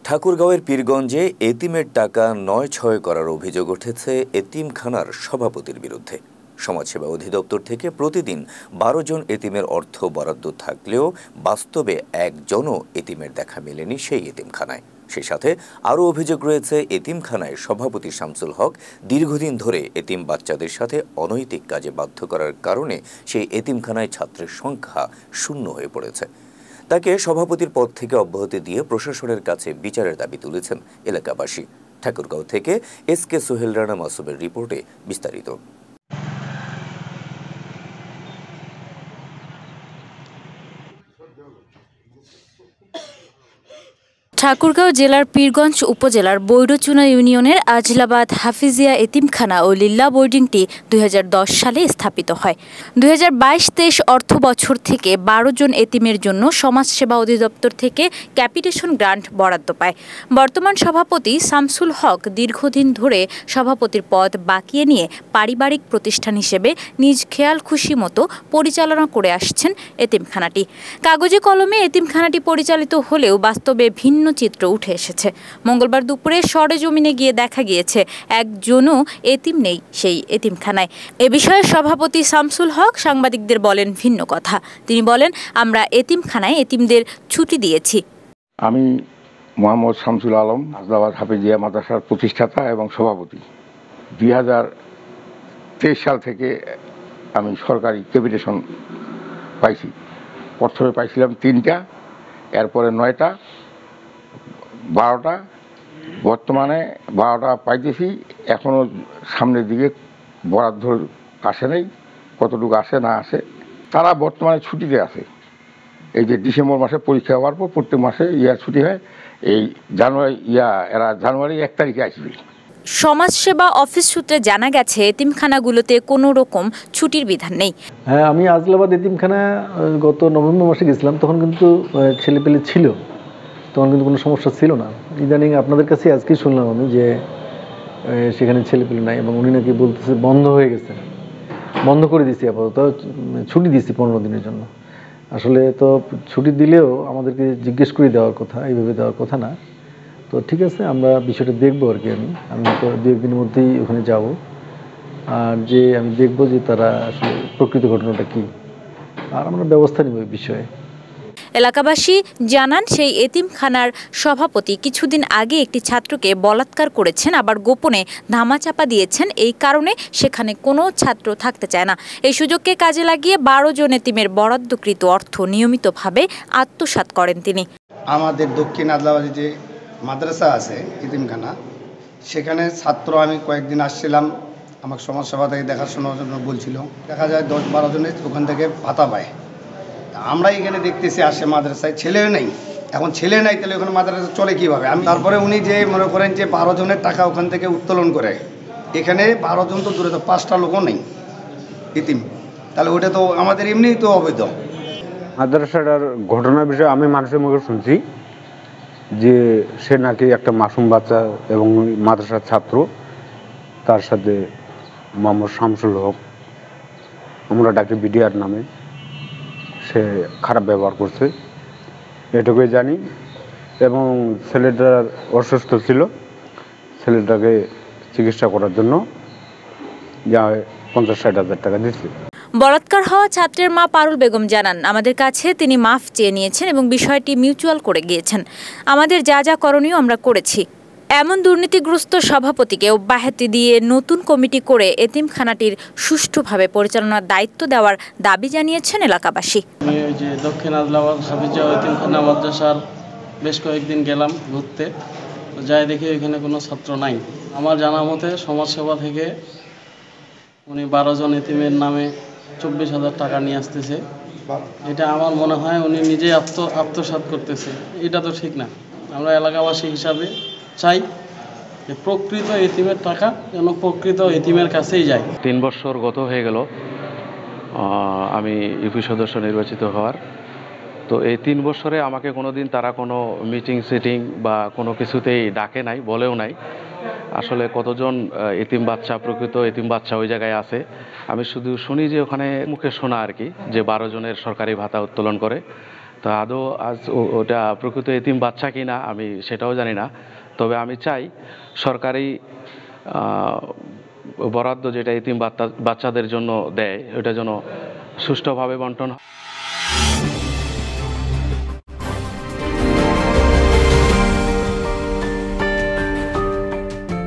ঠাকুরগাঁওয়ের পীরগঞ্জে এতিমের টাকা নয়-ছয় করার অভিযোগ উঠেছে এতিমখানার সভাপতির বিরুদ্ধে। সমাজসেবা অধিদপ্তর থেকে প্রতিদিন ১২ জন এতিমের অর্থ বরাদ্দ থাকলেও বাস্তবে একজনও এতিমের দেখা মেলেনি সেই এতিমখানায়। সেই সাথে আরও অভিযোগ রয়েছে, এতিমখানায় সভাপতি শামসুল হক দীর্ঘদিন ধরে এতিম বাচ্চাদের সাথে অনৈতিক কাজে বাধ্য করার কারণে সেই এতিমখানায় ছাত্রের সংখ্যা শূন্য হয়ে পড়েছে। তাকে সভাপতির পদ থেকে অব্যাহতি দিয়ে প্রশাসনের কাছে বিচারের দাবি তুলেছেন এলাকাবাসী। ঠাকুরগাঁও থেকে SK সোহেল রানা মাসুমের রিপোর্টে বিস্তারিত। ঠাকুরগাঁও জেলার পীরগঞ্জ উপজেলার বৈরচুনা ইউনিয়নের আজলাবাদ হাফিজিয়া এতিমখানা ও লিল্লা বোর্ডিংটি 2010 সালে স্থাপিত হয়। 2022-23 অর্থ বছর থেকে 12 জন এতিমের জন্য সমাজসেবা অধিদপ্তর থেকে ক্যাপিটেশন গ্রান্ট বরাদ্দ পায়। বর্তমান সভাপতি শামসুল হক দীর্ঘদিন ধরে সভাপতির পদ বাকিয়ে নিয়ে পারিবারিক প্রতিষ্ঠান হিসেবে নিজ খেয়াল খুশি মতো পরিচালনা করে আসছেন এতিমখানাটি। কাগজে কলমে এতিমখানাটি পরিচালিত হলেও বাস্তবে ভিন্ন চিত্র উঠে এসেছে। মঙ্গলবার দুপুরে সরেজমিনে গিয়ে দেখা গিয়েছে একজনও এতিম নেই সেই এতিমখানায়। এ বিষয়ে সভাপতি শামসুল হক সাংবাদিকদের বলেন ভিন্ন কথা। তিনি বলেন, আমরা এতিমখানায় এতিমদের ছুটি দিয়েছি। আমি মোহাম্মদ শামসুল আলম, আজলাবাদ হাফিজিয়া মাদ্রাসার প্রতিষ্ঠাতা এবং সভাপতি। 2023 সাল থেকে আমি সরকারি ক্যাপিটেশন পাইছি। প্রথমে পাইছিলাম 3টা, এরপরে 9টা, 12টা, বর্তমানে 12টা পাইতেছি। এখনও সামনের দিকে বরাদ্দ আসে নাই, কতটুকু আসে না আসে। তারা বর্তমানে ছুটিতে আছে। এই যে ডিসেম্বর মাসে পরীক্ষা হওয়ার পর প্রত্যেক মাসে ছুটি হয়। এই এরা জানুয়ারি 1 তারিখে আসবে। সমাজসেবা অফিস সূত্রে জানা গেছে এতিমখানাগুলোতে কোনো রকম ছুটির বিধান নেই। হ্যাঁ, আমি আজলাবাদ এতিমখানা গত নভেম্বর মাসে গেছিলাম, তখন কিন্তু ছেলেপেলে ছিল, তখন কিন্তু কোনো সমস্যা ছিল না। ইদানিং আপনাদের কাছে আজকেই শুনলাম আমি যে সেখানে ছেলেপেলে নাই এবং উনি নাকি বলতেছে বন্ধ হয়ে গেছে, বন্ধ করে দিয়েছি, আপাতত ছুটি দিয়েছি 15 দিনের জন্য। আসলে তো ছুটি দিলেও আমাদেরকে জিজ্ঞেস করে দেওয়ার কথা, এইভাবে দেওয়ার কথা না। তো ঠিক আছে, আমরা বিষয়টা দেখবো আর কি। আমি তো 2-1 দিনের মধ্যেই ওখানে যাব, আর যে আমি দেখবো যে তারা আসলে প্রকৃত ঘটনাটা কি, আর আমরা ব্যবস্থা নেব এই বিষয়ে। এলাকাবাসী জানান, সেই এতিমখানার সভাপতি কিছুদিন আগে একটি ছাত্রকে বলাৎকার করেছেন, আবার গোপনে ধামাচাপা দিয়েছেন। এই কারণে সেখানে কোনো ছাত্র থাকতে চায় না। এই সুযোগকে কাজে লাগিয়ে 12 জন এতিমের বরাদ্দকৃত অর্থ নিয়মিতভাবে আত্মসাৎ করেন তিনি। আমাদের দক্ষিণ আদলাবাদী যে মাদ্রাসা আছে এতিমখানা, সেখানে ছাত্র আমি কয়েকদিন আসছিলাম, আমাকে সমাজসেবা থেকে দেখাশোনার জন্য বলছিল। দেখা যায় 10-12 জনের ওখান থেকে ভাতা পায়। আমরা এখানে দেখতেছি আসে মাদ্রাসায় ছেলেও নেই। এখন ছেলে নাই, তাহলে ওখানে মাদ্রাসা চলে কীভাবে? তারপরে উনি যে মনে করেন যে 12 জনের টাকা ওখান থেকে উত্তোলন করে, এখানে 12 জন তো দূরে, তো 5টা লোকও নেই ইতিম, তাহলে ওটা তো আমাদের এমনিই তো অবৈধ। মাদ্রাসাটার ঘটনার বিষয়ে আমি মানুষের মুখে শুনছি যে সে নাকি একটা মাসুম বাচ্চা এবং মাদ্রাসার ছাত্র, তার সাথে মোহাম্মদ শামসুল হক, আমরা ডাকি বিডিআর নামে, সে খারাপ ব্যবহার করছে, এটুকুই জানি। এবং ছেলেটার অসুস্থ ছিল, ছেলেটাকে চিকিৎসা করার জন্য যা 50-60 হাজার টাকা দিচ্ছে। বলাৎকার হওয়া ছাত্রের মা পারুল বেগম জানান, আমাদের কাছে তিনি মাফ চেয়ে নিয়েছেন এবং বিষয়টি মিউচুয়াল করে গিয়েছেন। আমাদের যা যা করণীয় আমরা করেছি। এমন দুর্নীতিগ্রস্ত সভাপতিকে অব্যাহতি দিয়ে নতুন কমিটি করে এতিমখানাটির সুষ্ঠুভাবে পরিচালনার দায়িত্ব দেওয়ার দাবি জানিয়েছেন এলাকাবাসী। আমি ওই যে দক্ষিণ আদলাবাদ হাফিজিয়া এতিমখানা মাদ্রাসার বেশ কয়েকদিন গেলাম ঘুরতে, যাই দেখি ওইখানে কোনো ছাত্র নাই। আমার জানা মতে সমাজসেবা থেকে উনি 12 জন এতিমের নামে 24,000 টাকা নিয়ে আসতেছে। এটা আমার মনে হয় উনি নিজেই আত্মসাৎ করতেছে। এটা তো ঠিক না। আমরা এলাকাবাসী হিসাবে চাই যে প্রকৃত এতিমের টাকা যেন প্রকৃত এতিমের কাছেই যায়। 3 বছর গত হয়ে গেল আমি ইউপি সদস্য নির্বাচিত হওয়ার। তো এই 3 বছরে আমাকে কোনোদিন তারা কোনো মিটিং সিটিং বা কোনো কিছুতেই ডাকে নাই, বলেও নাই। আসলে কতজন এতিম বাচ্চা, প্রকৃত এতিম বাচ্চা ওই জায়গায় আছে আমি শুধু শুনি যে ওখানে মুখে শোনা আর কি, যে 12 জনের সরকারি ভাতা উত্তোলন করে। তা আদৌ আজ ওটা প্রকৃত এতিম বাচ্চা কিনা আমি সেটাও জানি না। তবে আমি চাই সরকারি বরাদ্দ যেটা এতিম বাচ্চাদের জন্য দেয় ওটা যেন সুষ্ঠুভাবে বন্টন হয়।